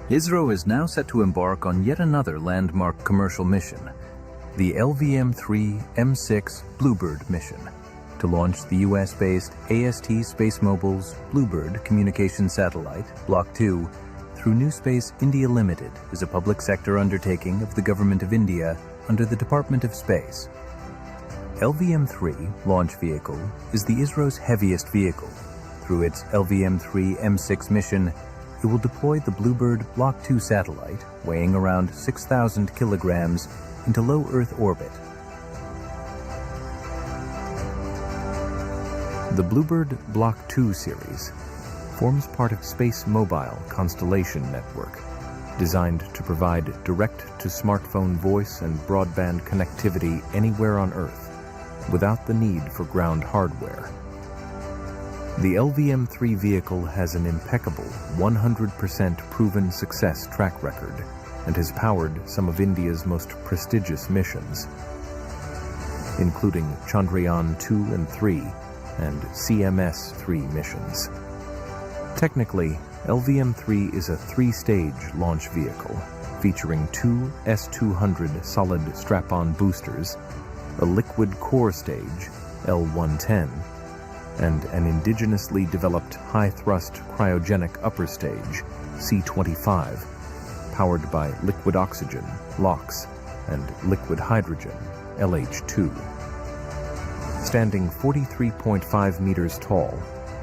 ISRO is now set to embark on yet another landmark commercial mission, the LVM-3 M6 Bluebird mission, to launch the US-based AST SpaceMobile's Bluebird communication satellite, Block 2, through New Space India Limited is a public sector undertaking of the Government of India under the Department of Space. LVM-3 launch vehicle is the ISRO's heaviest vehicle. Through its LVM-3 M6 mission, it will deploy the Bluebird Block 2 satellite, weighing around 6,000 kilograms, into low Earth orbit. The Bluebird Block 2 series forms part of SpaceMobile constellation network, designed to provide direct-to-smartphone voice and broadband connectivity anywhere on Earth, without the need for ground hardware. The LVM-3 vehicle has an impeccable 100% proven success track record and has powered some of India's most prestigious missions, including Chandrayaan-2 and 3 and CMS-3 missions. Technically, LVM-3 is a three-stage launch vehicle featuring two S-200 solid strap-on boosters, a liquid core stage, L-110, and an indigenously developed high-thrust cryogenic upper stage, C-25, powered by liquid oxygen, LOX, and liquid hydrogen, LH2. Standing 43.5 meters tall,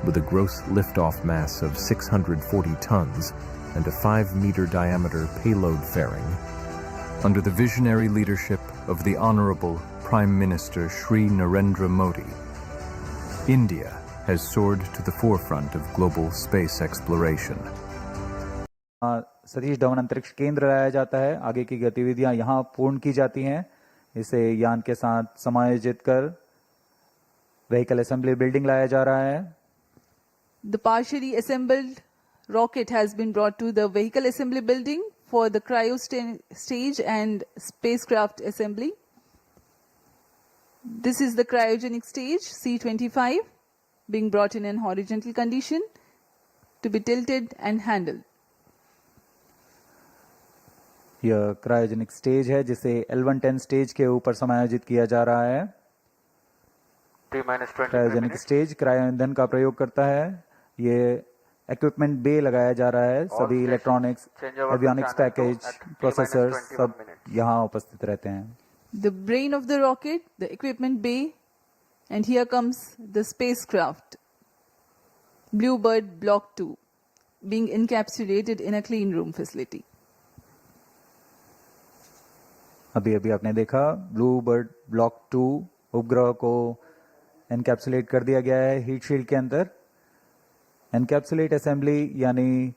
with a gross liftoff mass of 640 tons and a 5-meter diameter payload fairing, under the visionary leadership of the Honorable Prime Minister Shri Narendra Modi, India has soared to the forefront of global space exploration. Satish Dhawan अंतरिक्ष केंद्र लाया जाता है। आगे की गतिविधियां यहां पूर्ण की जाती हैं। इसे यान के साथ समायोजित कर व्हीकल असेंबली बिल्डिंग लाया जा रहा है। The partially assembled rocket has been brought to the vehicle assembly building for the cryo stage and spacecraft assembly. This is the cryogenic stage, C-25, being brought in an horizontal condition to be tilted and handled. यह cryogenic stage है जिसे L110 stage के ऊपर समायोजित किया जा रहा है। क्रायोजेनिक स्टेज क्रायो ईंधन का प्रयोग करता है। ये इक्विपमेंट बे लगाया जा रहा है। सभी इलेक्ट्रॉनिक्स, एवियोनिक्स पैकेज, प्रोसेसर्स सब यहाँ उपस्थित रहते हैं। The brain of the rocket, the equipment bay, and here comes the spacecraft, Bluebird Block 2, being encapsulated in a clean room facility. अभी आपने देखा ब्लूबर्ड ब्लॉक 2 उपग्रह को एनकैप्सुलेट कर दिया गया है हीट शील्ड के अंदर। एनकैप्सुलेट असेंबली यानी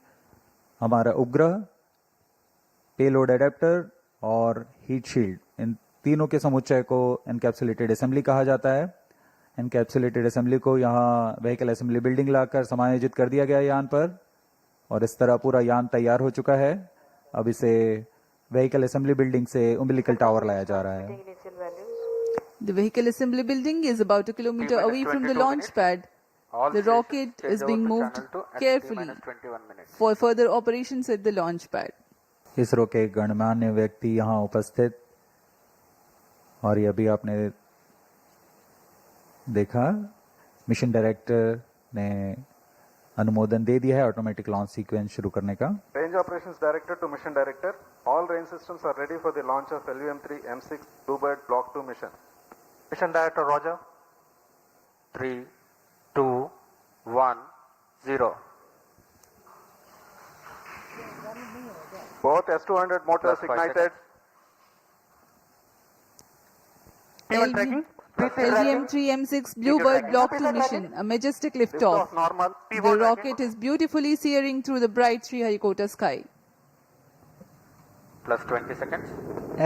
हमारा उपग्रह, पेलोड एडेप्टर और हीट शील्ड, इन तीनों के समुच्चय को एनकैप्सुलेटेड असेंबली कहा जाता है। एनकैप्सुलेटेड असेंबली को यहाँ व्हीकल असेंबली बिल्डिंग लाकर समायोजित कर दिया गया यान पर और इस तरह पूरा यान तैयार हो चुका है। अब इसे व्हीकल असेंबली बिल्डिंग से उम्बिलिकल टावर लाया जा रहा है। The vehicle assembly building is about a kilometer away from the launch pad. The rocket is being moved carefully for further operations at the launch pad. ISRO के गणमान्य व्यक्ति यहाँ उपस्थित, और ये अभी आपने देखा मिशन डायरेक्टर ने अनुमोदन दे दिया है ऑटोमेटिक लॉन्च सीक्वेंस शुरू करने का। Range operations director to mission director, all range systems are ready for the launch of LVM-3 M6 Bluebird Block 2 mission. Mission director roger. 3, 2, 1, 0। Both S-200 motors ignited. LVM-3 M6 Bluebird Block 2 mission, a majestic liftoff. The rocket is beautifully searing through the bright Sriharikota sky. Plus 20 seconds.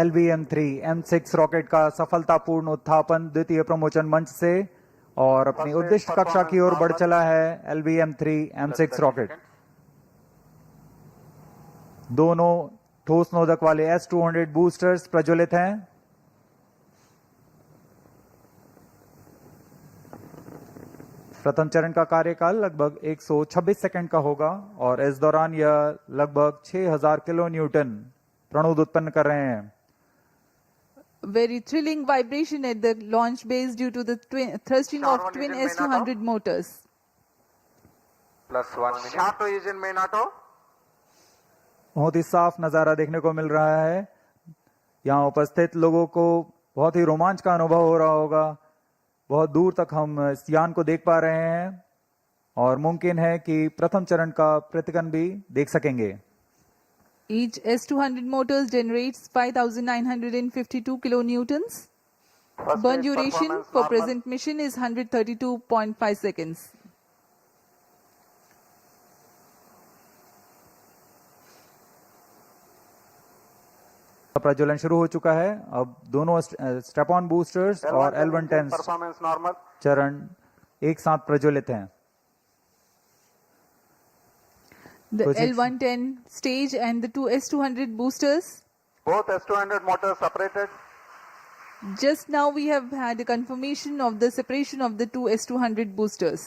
LVM-3 M6 rocket का सफलतापूर्ण उत्थापन द्वितीय प्रमोचन मंच से और अपनी उद्दिष्ट कक्षा की ओर बढ़ चला है। LVM-3 M6 रॉकेट दोनों ठोस नोदक वाले S-200 बूस्टर्स प्रज्वलित हैं। प्रथम चरण का कार्यकाल लगभग 126 सेकंड का होगा और इस दौरान यह लगभग 6000 किलो न्यूटन प्रणुद उत्पन्न कर रहे हैं। Very thrilling vibration at the launch base due to the thrusting of Sharp twin engine main S200 motors. Plus 1 minute. Sharp engine main auto. बहुत ही साफ नजारा देखने को मिल रहा है। यहाँ उपस्थित लोगों को बहुत ही रोमांच का अनुभव हो रहा होगा। बहुत दूर तक हम इस यान को देख पा रहे हैं और मुमकिन है कि प्रथम चरण का प्रतिगन भी देख सकेंगे। Each S200 motors generates 5,952 kilonewtons. First Burn stage duration performance for normal. present mission is 132.5 seconds. प्रज्वलन शुरू हो चुका है। अब दोनों स्टेप ऑन बूस्टर्स और L110 Performance normal. चरण एक साथ प्रज्वलित हैं। The Projection. L110 stage and the two S200 boosters. Both S200 motors separated. Just now we have had a confirmation of the separation of the two S200 boosters.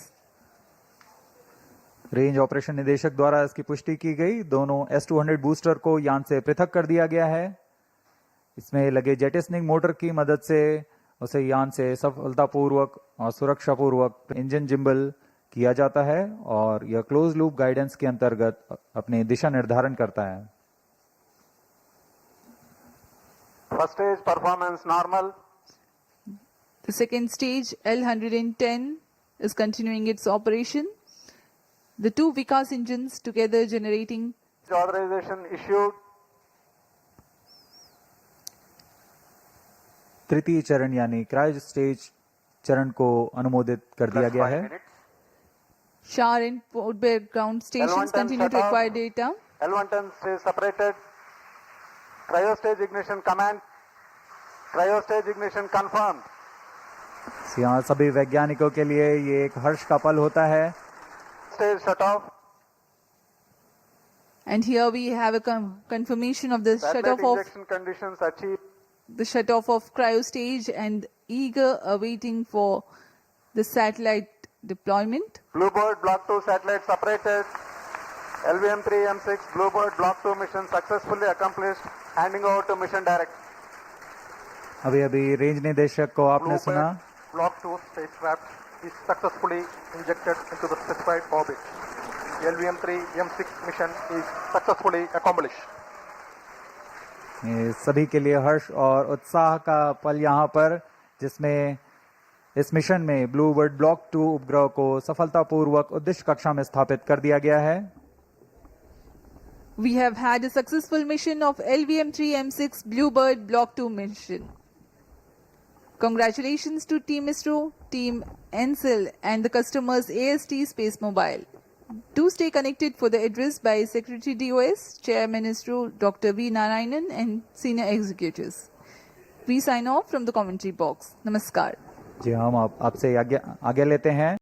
Range operation निदेशक द्वारा इसकी पुष्टि की गई। दोनों S200 बूस्टर को यान से पृथक कर दिया गया है। इसमें लगे जेटिसनिंग मोटर की मदद से उसे यान से सफलतापूर्वक और सुरक्षापूर्वक इंजन जिम्बल किया जाता है और यह क्लोज लूप गाइडेंस के अंतर्गत अपने दिशा निर्धारण करता है। First stage performance normal. The second stage, L110, is continuing its operation. The two Vikas engines together generating Authorization issued. तृतीय चरण यानी क्रायो स्टेज चरण को अनुमोदित कर दिया Plus गया 5 है। minutes. Shar and port ground stations L110 continue to shut off. acquire data. L110 stays separated. Cryo stage ignition command. Cryo stage ignition confirmed. यहाँ सभी वैज्ञानिकों के लिए ये एक हर्ष का पल होता है। Stage shut off. And here we have a confirmation of the Injection conditions achieved. the shut off of cryo stage and eager awaiting for the satellite deployment. Bluebird Block 2 satellite separated. LVM-3 M6 Bluebird Block 2 mission successfully accomplished. Handing over to mission director. अभी अभी range निदेशक को आपने सुना। Block 2 spacecraft is successfully injected into the specified orbit. LVM-3 M6 mission is successfully accomplished. ये सभी के लिए हर्ष और उत्साह का पल यहाँ पर, जिसमें इस मिशन में ब्लूबर्ड ब्लॉक 2 उपग्रह को सफलतापूर्वक उद्देश्य कक्षा में स्थापित कर दिया गया है। We have had a successful mission of LVM-3 M6 Bluebird Block 2 mission. Congratulations to Team ISRO, Team ENSIL and the customers AST Space Mobile. Do stay connected for the address by Secretary DOS, Chairman ISRO Dr. V. Narayanan and senior executives. We sign off from the commentary box. Namaskar. जी हम आपसे आज्ञा लेते हैं।